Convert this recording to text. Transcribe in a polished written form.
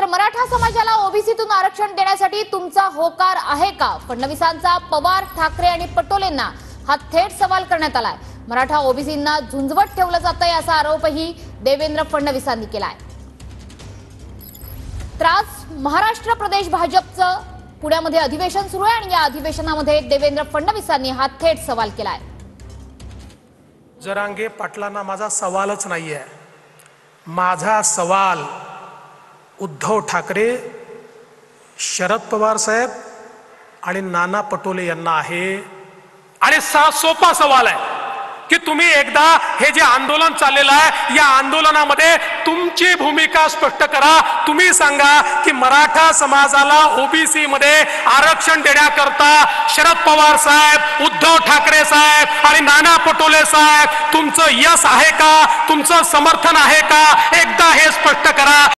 तर मराठा समाजाला ओबीसीतून आरक्षण देण्यासाठी तुमचा होकार आहे का? फडणवीसांचा पवार, ठाकरे आणि पटोलेंना हा थेट सवाल करण्यात आलाय। मराठा ओबीसींना झुंजवत ठेवलं जातंय असा आरोपही देवेंद्र फडणवीसांनी केलाय। त्रास महाराष्ट्र प्रदेश भाजपचं पुण्यामध्ये अधिवेशन सुरू आहे आणि या अधिवेशनामध्ये देवेंद्र फडणवीसांनी हा थेट सवाल केलाय। जरांगे पाटलांना माझा सवालच नाहीये, माझा सवाल उद्धव ठाकरे, शरद पवार साहेब आणि नाना पटोले यांना आहे। आणि सोपा सवाल आहे की तुम्ही एकदा हे जे आंदोलन चाललेलं आहे या आंदोलनामध्ये तुमची भूमिका स्पष्ट करा। तुम्ही सांगा की मराठा समाजाला ओबीसी मध्ये आरक्षण देण्याकरता शरद पवार साहेब, उद्धव ठाकरे साहेब आणि नाना पटोले साहेब तुमचं यश आहे का, तुमचं समर्थन आहे का? एकदा हे स्पष्ट करा।